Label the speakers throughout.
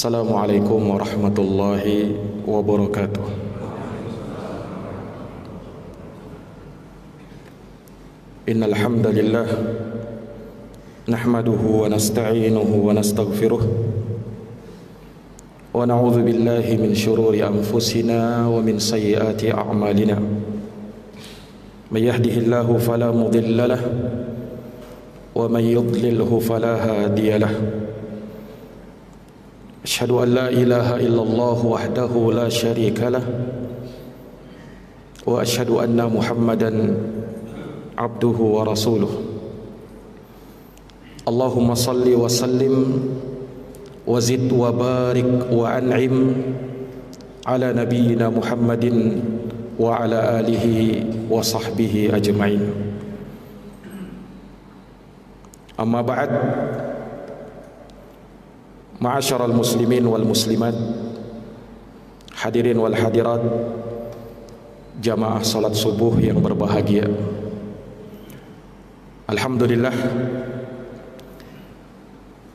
Speaker 1: Assalamualaikum warahmatullahi wabarakatuh. Innal hamdalillah nahmaduhu wa nasta'inuhu wa nastaghfiruh wa na'udzu billahi min shururi anfusina wa min sayyiati a'malina. May yahdihillahu fala mudilla lahu wa man yudlilhu fala hadiya lahu. Asyhadu an la ilaha illallah wahdahu la syarika lah wa asyhadu anna Muhammadan abduhu wa rasuluh. Allahumma salli wa sallim wa zid wa barik wa an'im ala nabiyyina Muhammadin wa ala alihi wa sahbihi ajma'in. Amma ba'd. Ma'asyaral muslimin wal muslimat, hadirin wal hadirat, jamaah salat subuh yang berbahagia. Alhamdulillah,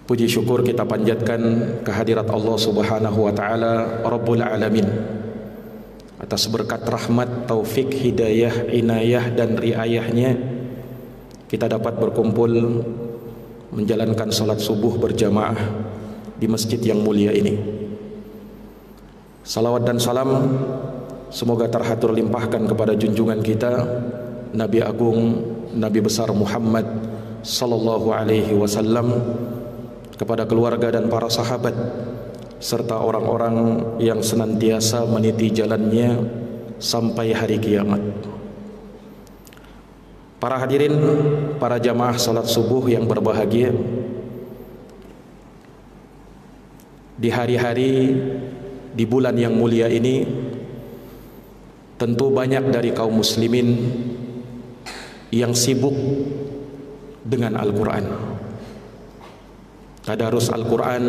Speaker 1: puji syukur kita panjatkan kehadirat Allah Subhanahu wa taala Rabbul alamin atas berkat rahmat, taufik, hidayah, inayah dan riayahnya kita dapat berkumpul menjalankan salat subuh berjamaah di masjid yang mulia ini. Salawat dan salam semoga terhatur limpahkan kepada junjungan kita Nabi Agung, Nabi besar Muhammad sallallahu alaihi wasallam, kepada keluarga dan para sahabat serta orang-orang yang senantiasa meniti jalannya sampai hari kiamat. Para hadirin, para jamaah salat subuh yang berbahagia, di hari-hari di bulan yang mulia ini tentu banyak dari kaum muslimin yang sibuk dengan Al-Quran. Tadarus Al-Quran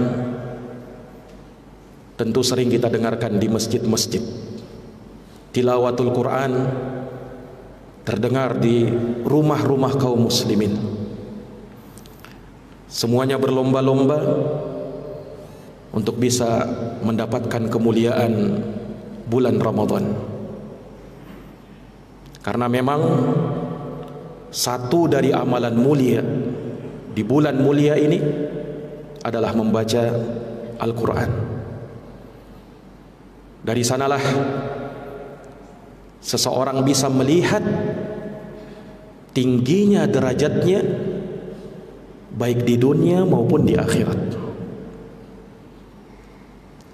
Speaker 1: tentu sering kita dengarkan di masjid-masjid. Tilawatul Quran terdengar di rumah-rumah kaum muslimin. Semuanya berlomba-lomba untuk bisa mendapatkan kemuliaan bulan Ramadan. Karena memang satu dari amalan mulia di bulan mulia ini adalah membaca Al-Quran. Dari sanalah seseorang bisa melihat tingginya derajatnya baik di dunia maupun di akhirat.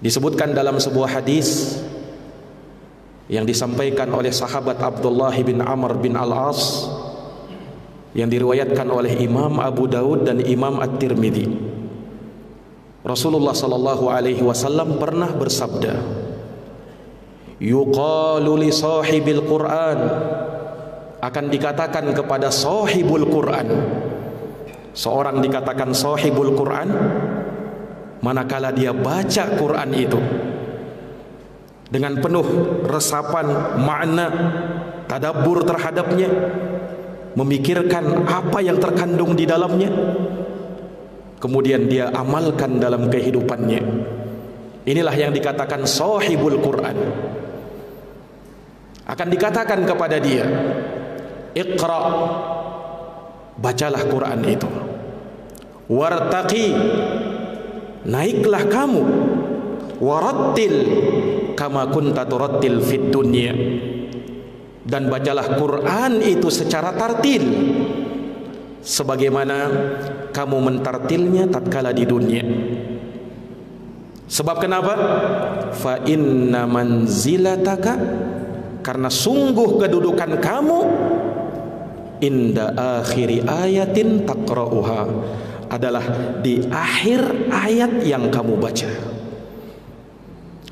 Speaker 1: Disebutkan dalam sebuah hadis yang disampaikan oleh sahabat Abdullah bin Amr bin Al-As yang diriwayatkan oleh Imam Abu Daud dan Imam At-Tirmidzi. Rasulullah sallallahu alaihi wasallam pernah bersabda, yuqalu li sahibil Quran, akan dikatakan kepada sahibul Quran. Seorang dikatakan sahibul Quran manakala dia baca Quran itu dengan penuh resapan makna, tadabbur terhadapnya, memikirkan apa yang terkandung di dalamnya, kemudian dia amalkan dalam kehidupannya. Inilah yang dikatakan sahibul Quran. Akan dikatakan kepada dia, Iqra, bacalah Quran itu. Wartaqi, naiklah kamu. Warattil kama kunta turattil fid dunya, dan bacalah Quran itu secara tartil sebagaimana kamu mentartilnya tatkala di dunia. Sebab kenapa? Fa inna manzilataka, karena sungguh kedudukan kamu inda akhiri ayatin taqra'uha, adalah di akhir ayat yang kamu baca.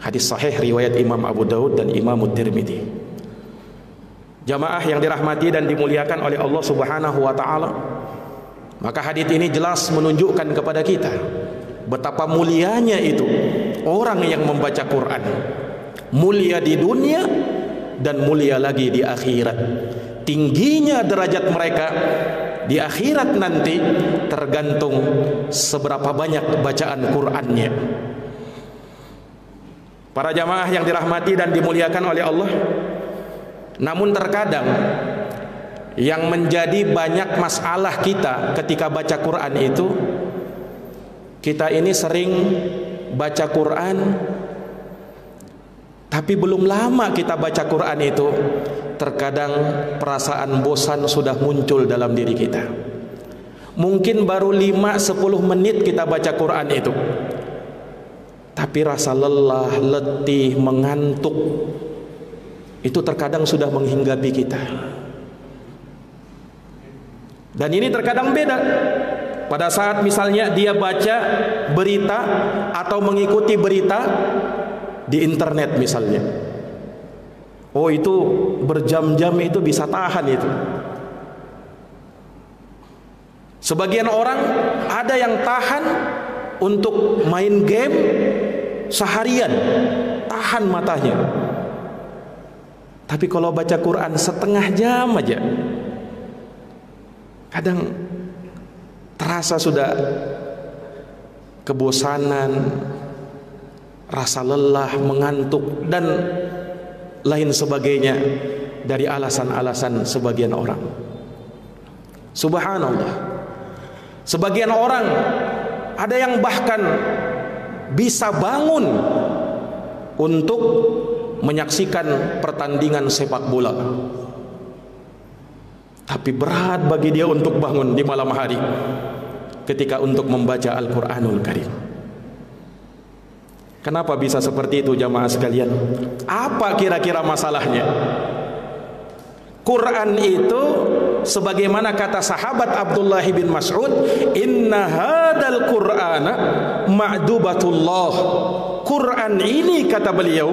Speaker 1: Hadis sahih riwayat Imam Abu Daud dan Imam At-Tirmidzi. Jamaah yang dirahmati dan dimuliakan oleh Allah Subhanahu wa taala, maka hadis ini jelas menunjukkan kepada kita betapa mulianya itu orang yang membaca Quran. Mulia di dunia dan mulia lagi di akhirat. Tingginya derajat mereka di akhirat nanti tergantung seberapa banyak bacaan Qur'annya. Para jamaah yang dirahmati dan dimuliakan oleh Allah, namun terkadang yang menjadi banyak masalah kita ketika baca Quran itu, kita ini sering baca Quran, tapi belum lama kita baca Quran itu, terkadang perasaan bosan sudah muncul dalam diri kita. Mungkin baru 5-10 menit kita baca Quran itu, tapi rasa lelah, letih, mengantuk itu terkadang sudah menghinggapi kita. Dan ini terkadang beda pada saat misalnya dia baca berita atau mengikuti berita di internet misalnya. Oh, itu berjam-jam itu bisa tahan itu. Sebagian orang ada yang tahan untuk main game seharian, tahan matanya. Tapi kalau baca Quran setengah jam aja, kadang terasa sudah kebosanan, rasa lelah, mengantuk, dan lain sebagainya dari alasan-alasan sebagian orang. Subhanallah. Sebagian orang ada yang bahkan bisa bangun untuk menyaksikan pertandingan sepak bola, tapi berat bagi dia untuk bangun di malam hari ketika untuk membaca Al-Quranul Karim. Kenapa bisa seperti itu jamaah sekalian? Apa kira-kira masalahnya? Quran itu sebagaimana kata sahabat Abdullah bin Mas'ud, inna hadal Qur'ana ma'dubatullah. Quran ini, kata beliau,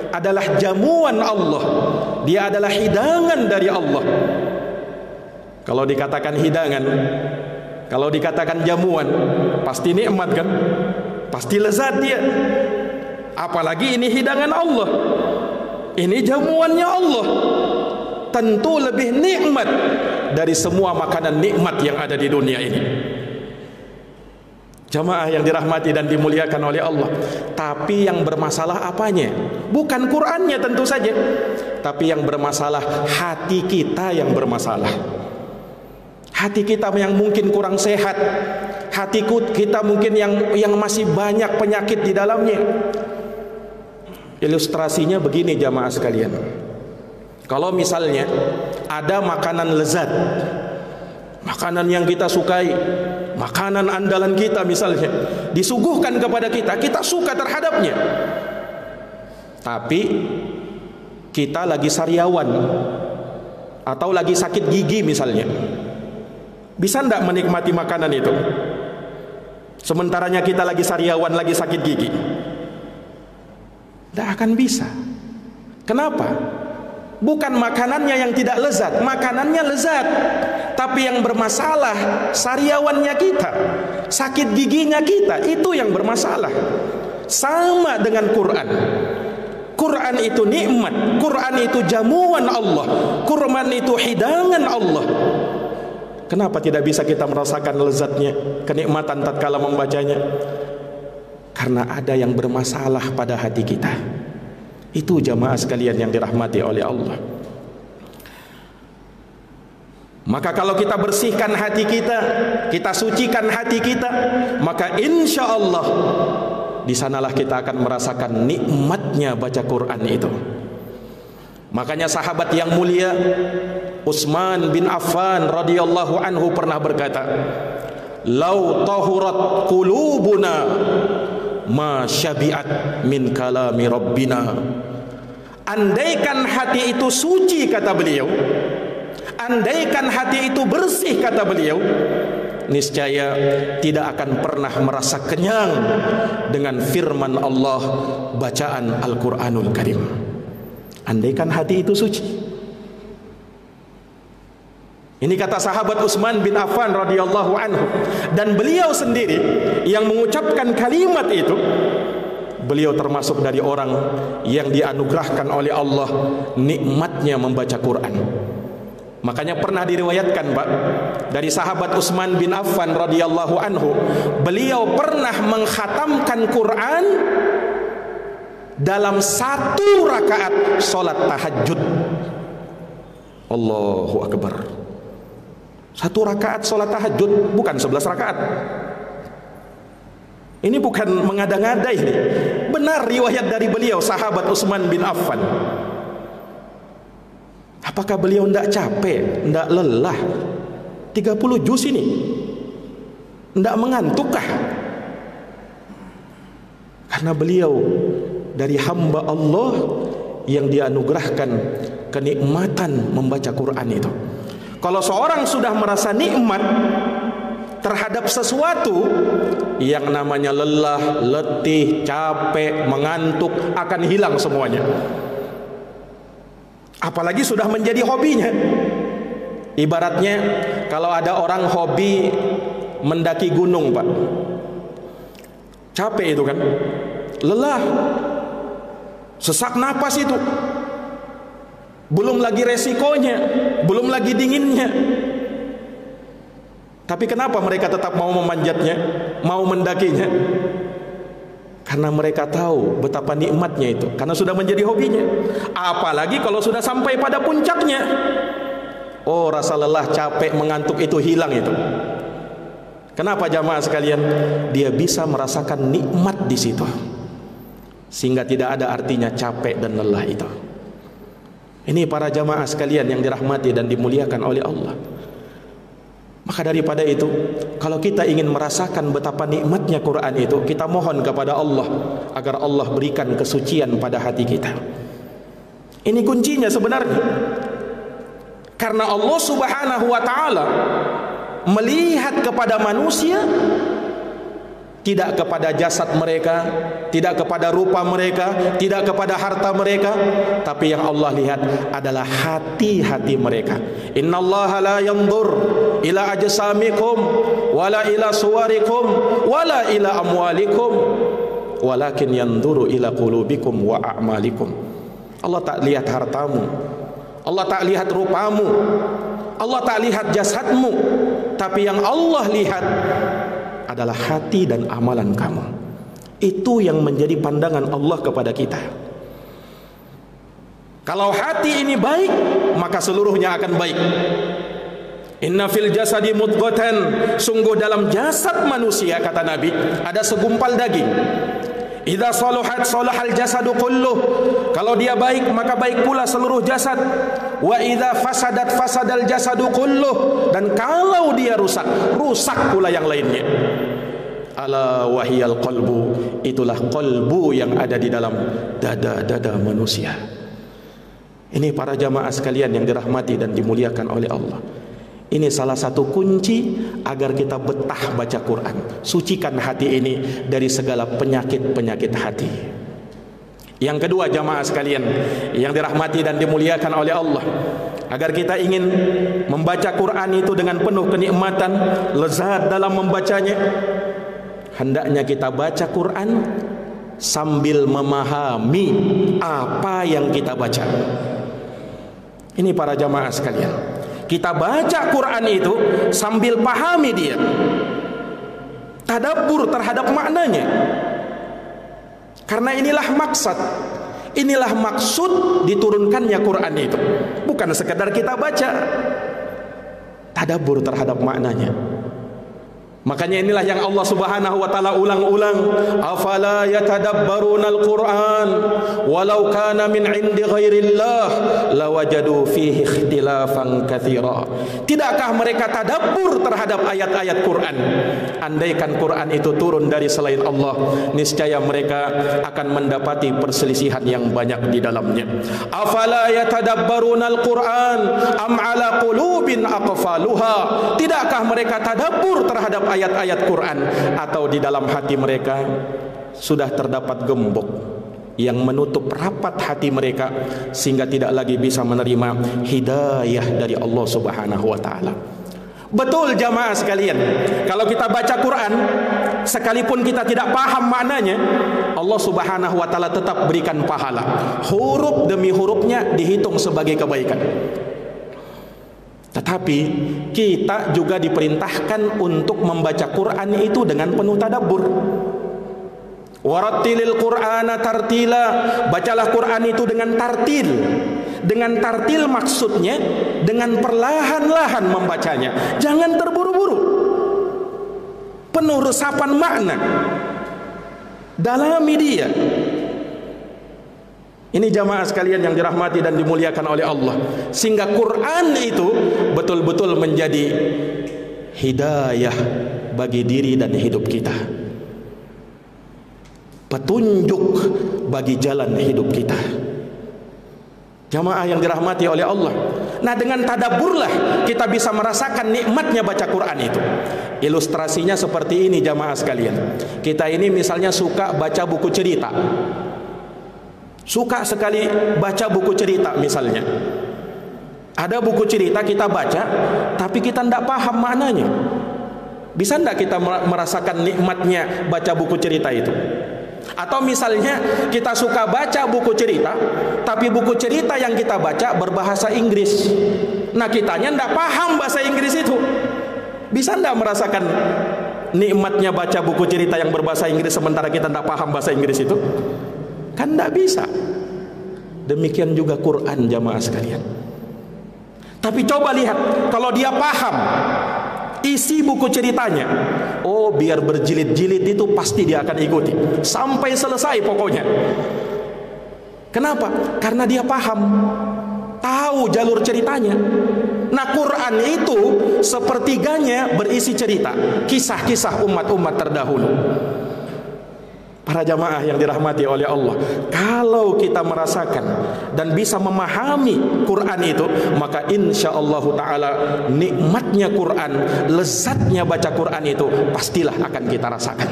Speaker 1: adalah jamuan Allah. Dia adalah hidangan dari Allah. Kalau dikatakan hidangan, kalau dikatakan jamuan, pasti nikmat kan? Pasti lezat dia. Apalagi ini hidangan Allah, ini jamuannya Allah, tentu lebih nikmat dari semua makanan nikmat yang ada di dunia ini. Jamaah yang dirahmati dan dimuliakan oleh Allah. Tapi yang bermasalah apanya? Bukan Qur'annya tentu saja, tapi yang bermasalah hati kita yang bermasalah. Hati kita yang mungkin kurang sehat, hati kita mungkin yang masih banyak penyakit di dalamnya. Ilustrasinya begini jamaah sekalian. Kalau misalnya ada makanan lezat, makanan yang kita sukai, makanan andalan kita misalnya, disuguhkan kepada kita, kita suka terhadapnya, tapi kita lagi sariawan atau lagi sakit gigi misalnya, bisa enggak menikmati makanan itu? Sementaranya kita lagi sariawan, lagi sakit gigi, tidak akan bisa. Kenapa? Bukan makanannya yang tidak lezat, makanannya lezat, tapi yang bermasalah sariawannya kita, sakit giginya kita, itu yang bermasalah. Sama dengan Quran. Quran itu nikmat, Quran itu jamuan Allah, Quran itu hidangan Allah. Kenapa tidak bisa kita merasakan lezatnya, kenikmatan tatkala membacanya? Karena ada yang bermasalah pada hati kita. Itu jamaah sekalian yang dirahmati oleh Allah. Maka kalau kita bersihkan hati kita, kita sucikan hati kita, maka insya Allah di sanalah kita akan merasakan nikmatnya baca Quran itu. Makanya sahabat yang mulia Utsman bin Affan radhiyallahu anhu pernah berkata, "Lau tahurat qulubuna ma syabi'at min kalami rabbina." Andaikan hati itu suci, kata beliau, andaikan hati itu bersih, kata beliau, niscaya tidak akan pernah merasa kenyang dengan firman Allah, bacaan Al-Quranul Karim. Andaikan hati itu suci. Ini kata sahabat Utsman bin Affan radhiyallahu anhu, dan beliau sendiri yang mengucapkan kalimat itu, beliau termasuk dari orang yang dianugerahkan oleh Allah nikmatnya membaca Quran. Makanya pernah diriwayatkan, Pak, dari sahabat Utsman bin Affan radhiyallahu anhu, beliau pernah mengkhatamkan Quran dalam 1 rakaat solat tahajud. Allahu Akbar. 1 rakaat solat tahajud, bukan 11 rakaat. Ini bukan mengada-ngada ini. Benar riwayat dari beliau, sahabat Utsman bin Affan. Apakah beliau tidak capek, tidak lelah? 30 juz ini tidak mengantukkah? Karena beliau dari hamba Allah yang dianugerahkan kenikmatan membaca Quran itu. Kalau seorang sudah merasa nikmat terhadap sesuatu, yang namanya lelah, letih, capek, mengantuk akan hilang semuanya. Apalagi sudah menjadi hobinya. Ibaratnya kalau ada orang hobi mendaki gunung, Pak, capek itu kan, lelah, sesak napas itu, belum lagi resikonya, belum lagi dinginnya. Tapi kenapa mereka tetap mau memanjatnya, mau mendakinya? Karena mereka tahu betapa nikmatnya itu, karena sudah menjadi hobinya. Apalagi kalau sudah sampai pada puncaknya, oh, rasa lelah, capek, mengantuk itu hilang itu. Kenapa jamaah sekalian? Dia bisa merasakan nikmat di situ, sehingga tidak ada artinya capek dan lelah itu. Ini para jamaah sekalian yang dirahmati dan dimuliakan oleh Allah. Maka daripada itu, kalau kita ingin merasakan betapa nikmatnya Quran itu, kita mohon kepada Allah agar Allah berikan kesucian pada hati kita. Ini kuncinya sebenarnya. Karena Allah Subhanahu wa ta'ala melihat kepada manusia, tidak kepada jasad mereka, tidak kepada rupa mereka, tidak kepada harta mereka, tapi yang Allah lihat adalah hati-hati mereka. Innallaha la yanzur ila ajsamikum wala ila suwarikum wala ila amwalikum walakin yanzuru ila qulubikum wa a'malikum. Allah tak lihat hartamu, Allah tak lihat rupamu, Allah tak lihat jasadmu, tapi yang Allah lihat adalah hati dan amalan kamu. Itu yang menjadi pandangan Allah kepada kita. Kalau hati ini baik, maka seluruhnya akan baik. Inna fil jasadi mudghatan, sungguh dalam jasad manusia, kata Nabi, ada segumpal daging. Idza saluhat salahal jasadu kulluh, kalau dia baik maka baik pula seluruh jasad. Wa idza fasadat fasadal jasadu kulluh, dan kalau dia rusak, rusak pula yang lainnya. Ala wahiyal qalbu, itulah qalbu yang ada di dalam dada-dada manusia. Ini para jamaah sekalian yang dirahmati dan dimuliakan oleh Allah. Ini salah satu kunci agar kita betah baca Quran. Sucikan hati ini dari segala penyakit-penyakit hati. Yang kedua jamaah sekalian yang dirahmati dan dimuliakan oleh Allah, agar kita ingin membaca Quran itu dengan penuh kenikmatan, lezat dalam membacanya, hendaknya kita baca Quran sambil memahami apa yang kita baca. Ini para jamaah sekalian, kita baca Quran itu sambil pahami dia, tadabbur terhadap maknanya. Karena inilah maksud, inilah maksud diturunkannya Quran itu. Bukan sekadar kita baca, tadabbur terhadap maknanya. Makanya inilah yang Allah Subhanahu wa ta'ala ulang-ulang, afala yatadabbarunal Qur'an walau kana min 'indi ghairillah lawajadu fihi ikhtilafan katsira. Tidakkah mereka tadabbur terhadap ayat-ayat Quran? Andaikan Quran itu turun dari selain Allah, niscaya mereka akan mendapati perselisihan yang banyak di dalamnya. Afala yatadabbarunal Qur'an am 'ala qulubin aqfaluha? Tidakkah mereka tadabbur terhadap ayat-ayat Quran, atau di dalam hati mereka sudah terdapat gembok yang menutup rapat hati mereka sehingga tidak lagi bisa menerima hidayah dari Allah Subhanahu wa ta'ala. Betul jamaah sekalian, kalau kita baca Quran sekalipun kita tidak paham maknanya, Allah Subhanahu wa ta'ala tetap berikan pahala. Huruf demi hurufnya dihitung sebagai kebaikan. Tetapi kita juga diperintahkan untuk membaca Quran itu dengan penuh tadabbur. Warattilil Qur'ana tartila, bacalah Quran itu dengan tartil. Dengan tartil maksudnya dengan perlahan-lahan membacanya, jangan terburu-buru, penuh resapan makna, dalami dia. Ini jamaah sekalian yang dirahmati dan dimuliakan oleh Allah, sehingga Quran itu betul-betul menjadi hidayah bagi diri dan hidup kita, petunjuk bagi jalan hidup kita. Jamaah yang dirahmati oleh Allah. Nah, dengan tadabburlah kita bisa merasakan nikmatnya baca Quran itu. Ilustrasinya seperti ini jamaah sekalian. Kita ini misalnya suka baca buku cerita, suka sekali baca buku cerita misalnya. Ada buku cerita kita baca, tapi kita tidak paham maknanya. Bisa tidak kita merasakan nikmatnya baca buku cerita itu? Atau misalnya kita suka baca buku cerita, tapi buku cerita yang kita baca berbahasa Inggris. Nah, kitanya tidak paham bahasa Inggris itu. Bisa tidak merasakan nikmatnya baca buku cerita yang berbahasa Inggris sementara kita tidak paham bahasa Inggris itu? Kan tidak bisa. Demikian juga Quran jamaah sekalian. Tapi coba lihat, kalau dia paham isi buku ceritanya, oh biar berjilid-jilid itu pasti dia akan ikuti sampai selesai pokoknya. Kenapa? Karena dia paham, tahu jalur ceritanya. Nah, Quran itu sepertiganya berisi cerita, kisah-kisah umat-umat terdahulu. Para jamaah yang dirahmati oleh Allah, kalau kita merasakan dan bisa memahami Quran itu, maka insya-Allah taala nikmatnya Quran, lezatnya baca Quran itu pastilah akan kita rasakan.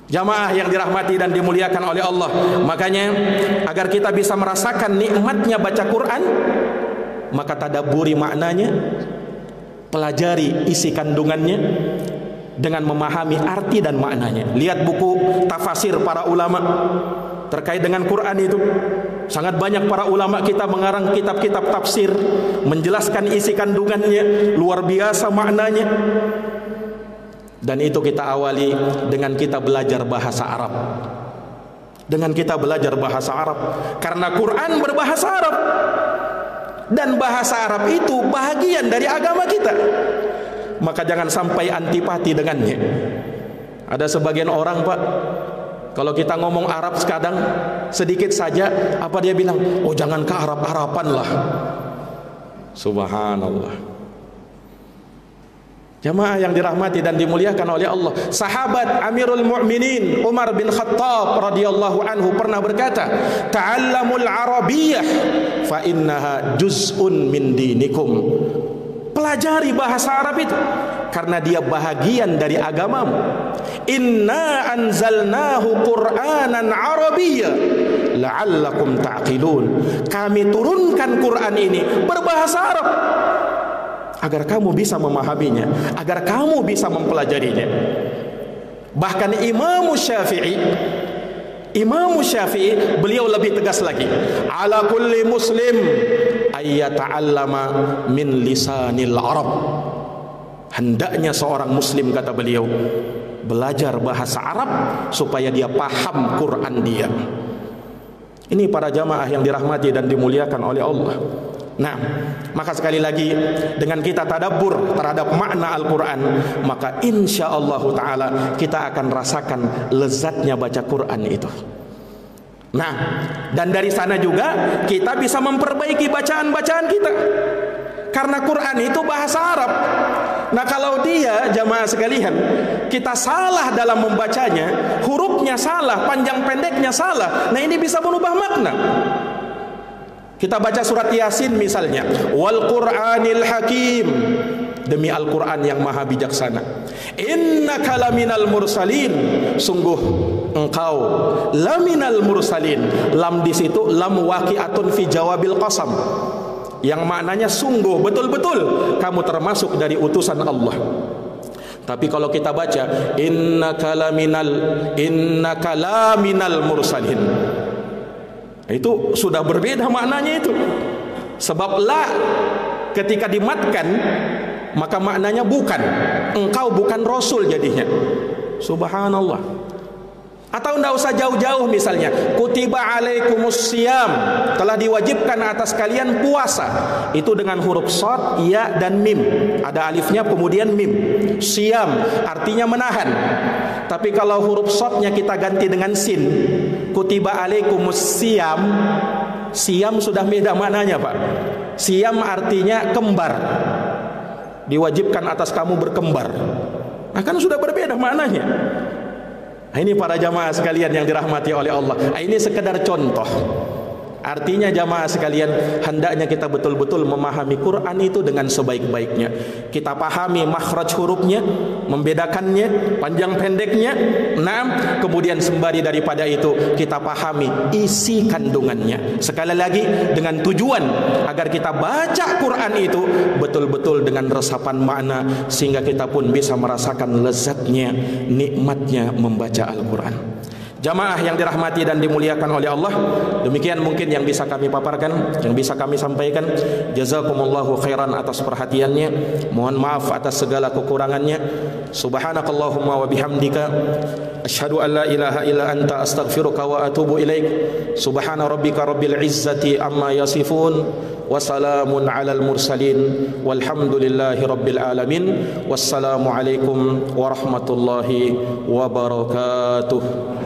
Speaker 1: Jamaah yang dirahmati dan dimuliakan oleh Allah, makanya agar kita bisa merasakan nikmatnya baca Quran, maka tadabburi maknanya, pelajari isi kandungannya dengan memahami arti dan maknanya. Lihat buku tafsir para ulama terkait dengan Quran itu. Sangat banyak para ulama kita mengarang kitab-kitab tafsir, menjelaskan isi kandungannya, luar biasa maknanya. Dan itu kita awali dengan kita belajar bahasa Arab. Dengan kita belajar bahasa Arab, karena Quran berbahasa Arab, dan bahasa Arab itu bahagian dari agama kita. Maka jangan sampai antipati dengannya. Ada sebagian orang, Pak, kalau kita ngomong Arab kadang sedikit saja, apa dia bilang? Oh, jangan ke Arab-Araban lah. Subhanallah. Jamaah yang dirahmati dan dimuliakan oleh Allah, sahabat Amirul Mu'minin Umar bin Khattab radhiyallahu anhu pernah berkata, "Ta'allamul Arabiyyah fa innaha juz'un min dinikum." Pelajari bahasa Arab itu karena dia bahagian dari agamamu. Inna anzalnahu Qur'anan Arabiyya la'allakum ta'qilun. Kami turunkan Quran ini berbahasa Arab agar kamu bisa memahaminya, agar kamu bisa mempelajarinya. Bahkan Imam Syafi'i beliau lebih tegas lagi. Ala kulli muslim ayyata'allama min lisanil Arab. Hendaknya seorang muslim, kata beliau, belajar bahasa Arab supaya dia paham Quran dia. Ini para jamaah yang dirahmati dan dimuliakan oleh Allah. Nah, maka sekali lagi dengan kita tadabbur terhadap makna Al-Quran, maka insya Allah ta'ala kita akan rasakan lezatnya baca Quran itu. Nah, dan dari sana juga kita bisa memperbaiki bacaan-bacaan kita, karena Quran itu bahasa Arab. Nah, kalau dia, jamaah sekalian, kita salah dalam membacanya, hurufnya salah, panjang pendeknya salah, nah ini bisa berubah makna. Kita baca surat Yasin misalnya, wal Qur'anil Hakim, demi Al-Quran yang maha bijaksana. Innaka laminal mursalin, sungguh engkau laminal mursalin. Lam di situ lam waqi'atun fi jawabil qasam, yang maknanya sungguh, betul-betul kamu termasuk dari utusan Allah. Tapi kalau kita baca innaka laminal mursalin, itu sudah berbeda maknanya itu. Sebab la ketika dimatkan maka maknanya bukan, engkau bukan rasul jadinya. Subhanallah. Atau tidak usah jauh-jauh, misalnya kutiba alaikumus siyam, telah diwajibkan atas kalian puasa. Itu dengan huruf shad, ya dan mim. Ada alifnya kemudian mim. Siyam artinya menahan. Tapi kalau huruf shadnya kita ganti dengan sin, kutiba alaikumus siyam, siyam sudah beda maknanya, Pak. Siyam artinya kembar. Diwajibkan atas kamu berkembar. Nah, kan sudah berbeda maknanya. Ini para jamaah sekalian yang dirahmati oleh Allah. Ini sekedar contoh. Artinya jamaah sekalian, hendaknya kita betul-betul memahami Quran itu dengan sebaik-baiknya. Kita pahami makhraj hurufnya, membedakannya, panjang pendeknya. Nah, kemudian sembari daripada itu kita pahami isi kandungannya. Sekali lagi dengan tujuan agar kita baca Quran itu betul-betul dengan resapan makna, sehingga kita pun bisa merasakan lezatnya, nikmatnya membaca Al-Quran. Jamaah yang dirahmati dan dimuliakan oleh Allah, demikian mungkin yang bisa kami paparkan, yang bisa kami sampaikan. Jazakumullahu khairan atas perhatiannya. Mohon maaf atas segala kekurangannya. Subhanakallahumma wa bihamdika asyhadu an la ilaha illa anta astaghfiruka wa atubu ilaik. Subhana rabbika rabbil izzati amma yasifun wa salamun alal mursalin walhamdulillahi rabbil alamin. Wassalamu alaikum warahmatullahi wabarakatuh.